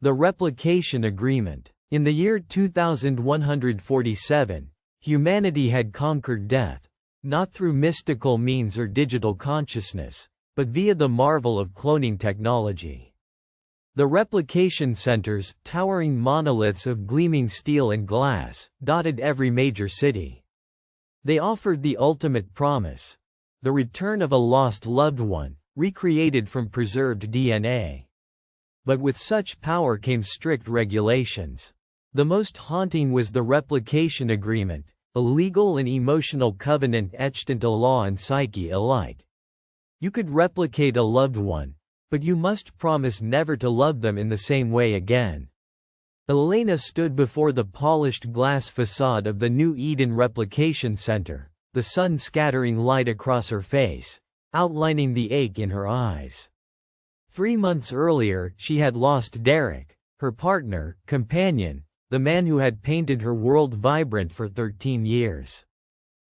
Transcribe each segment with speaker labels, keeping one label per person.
Speaker 1: The Replication Agreement. In the year 2147, humanity had conquered death, not through mystical means or digital consciousness, but via the marvel of cloning technology. The replication centers, towering monoliths of gleaming steel and glass, dotted every major city. They offered the ultimate promise: the return of a lost loved one, recreated from preserved DNA. But with such power came strict regulations. The most haunting was the Replication Agreement, a legal and emotional covenant etched into law and psyche alike. You could replicate a loved one, but you must promise never to love them in the same way again. Elena stood before the polished glass facade of the New Eden Replication Center, the sun scattering light across her face, outlining the ache in her eyes. 3 months earlier, she had lost Derek, her partner, companion, the man who had painted her world vibrant for 13 years.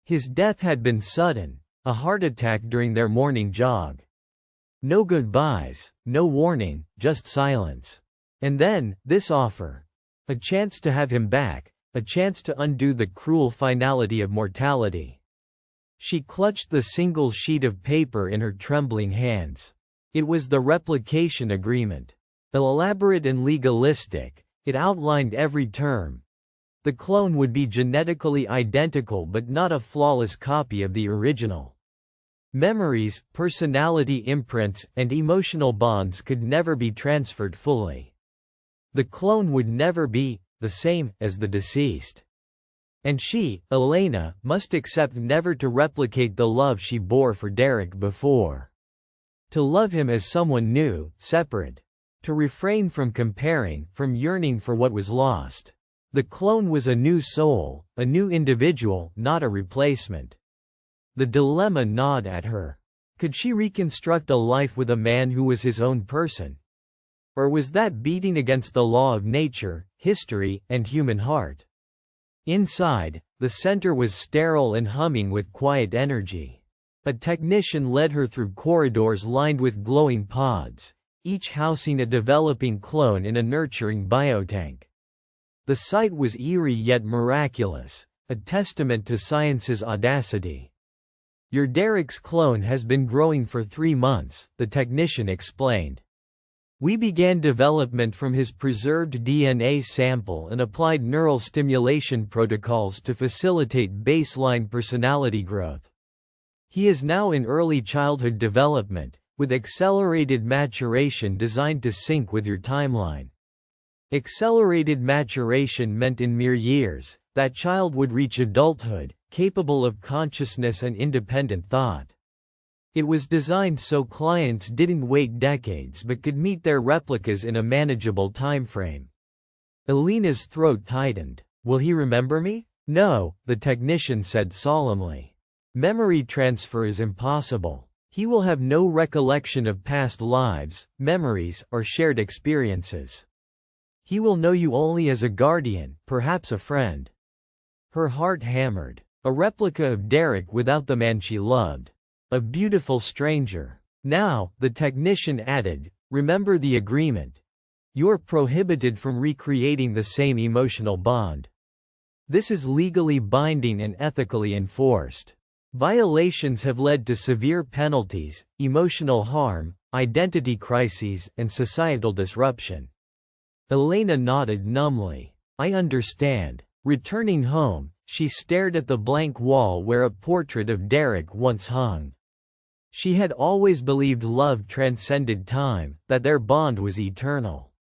Speaker 1: His death had been sudden, a heart attack during their morning jog. No goodbyes, no warning, just silence. And then, this offer. A chance to have him back, a chance to undo the cruel finality of mortality. She clutched the single sheet of paper in her trembling hands. It was the Replication Agreement. Elaborate and legalistic, it outlined every term. The clone would be genetically identical but not a flawless copy of the original. Memories, personality imprints, and emotional bonds could never be transferred fully. The clone would never be the same as the deceased. And she, Elena, must accept never to replicate the love she bore for Derek before. To love him as someone new, separate. To refrain from comparing, from yearning for what was lost. The clone was a new soul, a new individual, not a replacement. The dilemma gnawed at her. Could she reconstruct a life with a man who was his own person? Or was that beating against the law of nature, history, and human heart? Inside, the center was sterile and humming with quiet energy. A technician led her through corridors lined with glowing pods, each housing a developing clone in a nurturing biotank. The sight was eerie yet miraculous, a testament to science's audacity. Your Derek's clone has been growing for 3 months, the technician explained. We began development from his preserved DNA sample and applied neural stimulation protocols to facilitate baseline personality growth. He is now in early childhood development, with accelerated maturation designed to sync with your timeline. Accelerated maturation meant in mere years, that child would reach adulthood, capable of consciousness and independent thought. It was designed so clients didn't wait decades but could meet their replicas in a manageable timeframe. Elena's throat tightened. Will he remember me? No, the technician said solemnly. Memory transfer is impossible. He will have no recollection of past lives, memories, or shared experiences. He will know you only as a guardian, perhaps a friend. Her heart hammered. A replica of Derek without the man she loved. A beautiful stranger. Now, the technician added, remember the agreement. You're prohibited from recreating the same emotional bond. This is legally binding and ethically enforced. Violations have led to severe penalties, emotional harm, identity crises, and societal disruption. Elena nodded numbly. I understand. Returning home, she stared at the blank wall where a portrait of Derek once hung. She had always believed love transcended time, that their bond was eternal.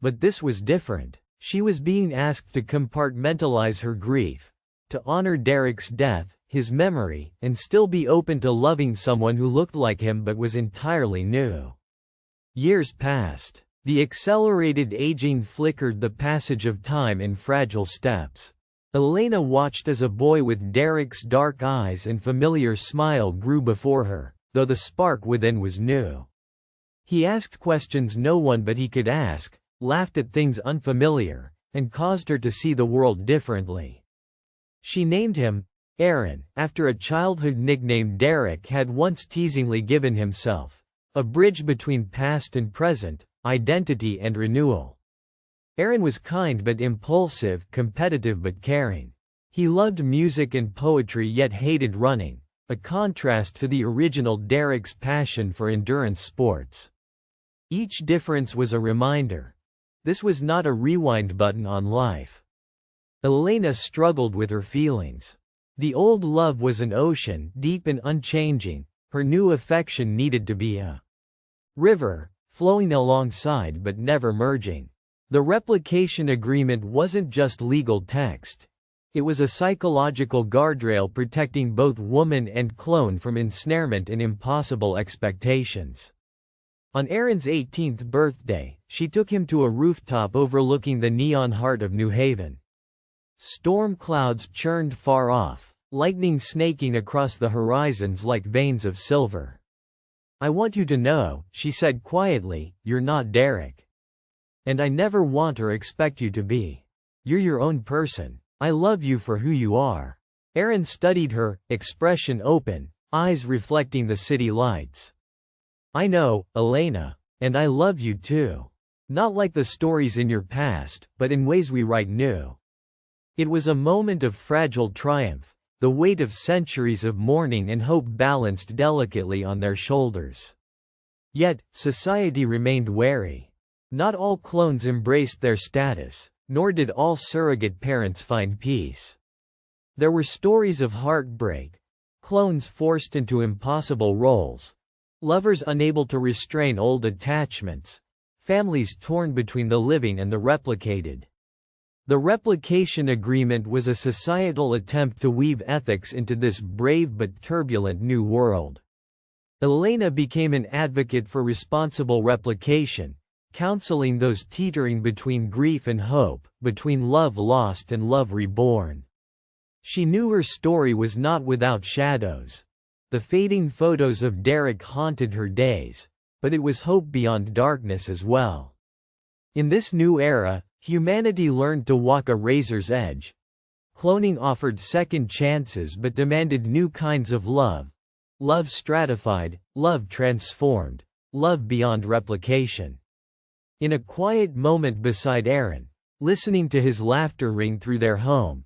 Speaker 1: But this was different. She was being asked to compartmentalize her grief, to honor Derek's death, his memory, and still be open to loving someone who looked like him but was entirely new. Years passed. The accelerated aging flickered the passage of time in fragile steps. Elena watched as a boy with Derek's dark eyes and familiar smile grew before her, though the spark within was new. He asked questions no one but he could ask, laughed at things unfamiliar, and caused her to see the world differently. She named him Aaron, after a childhood nickname Derek had once teasingly given himself, a bridge between past and present, identity and renewal. Aaron was kind but impulsive, competitive but caring. He loved music and poetry yet hated running, a contrast to the original Derek's passion for endurance sports. Each difference was a reminder. This was not a rewind button on life. Elena struggled with her feelings. The old love was an ocean, deep and unchanging. Her new affection needed to be a river, flowing alongside but never merging. The replication agreement wasn't just legal text. It was a psychological guardrail protecting both woman and clone from ensnarement and impossible expectations. On Aaron's 18th birthday, she took him to a rooftop overlooking the neon heart of New Haven. Storm clouds churned far off, lightning snaking across the horizons like veins of silver. "I want you to know," she said quietly, "you're not Derek. And I never want or expect you to be. You're your own person. I love you for who you are." Aaron studied her, expression open, eyes reflecting the city lights. "I know, Elena. And I love you too. Not like the stories in your past, but in ways we write new." It was a moment of fragile triumph, the weight of centuries of mourning and hope balanced delicately on their shoulders. Yet, society remained wary. Not all clones embraced their status, nor did all surrogate parents find peace. There were stories of heartbreak, clones forced into impossible roles, lovers unable to restrain old attachments, families torn between the living and the replicated. The replication agreement was a societal attempt to weave ethics into this brave but turbulent new world. Elena became an advocate for responsible replication, counseling those teetering between grief and hope, between love lost and love reborn. She knew her story was not without shadows. The fading photos of Derek haunted her days, but it was hope beyond darkness as well. In this new era, humanity learned to walk a razor's edge. Cloning offered second chances but demanded new kinds of love. Love stratified, love transformed, love beyond replication. In a quiet moment beside Aaron, listening to his laughter ring through their home,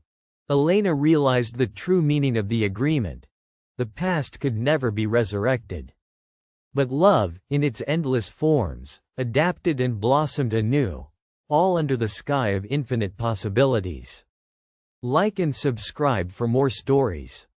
Speaker 1: Elena realized the true meaning of the agreement. The past could never be resurrected. But love, in its endless forms, adapted and blossomed anew, all under the sky of infinite possibilities. Like and subscribe for more stories.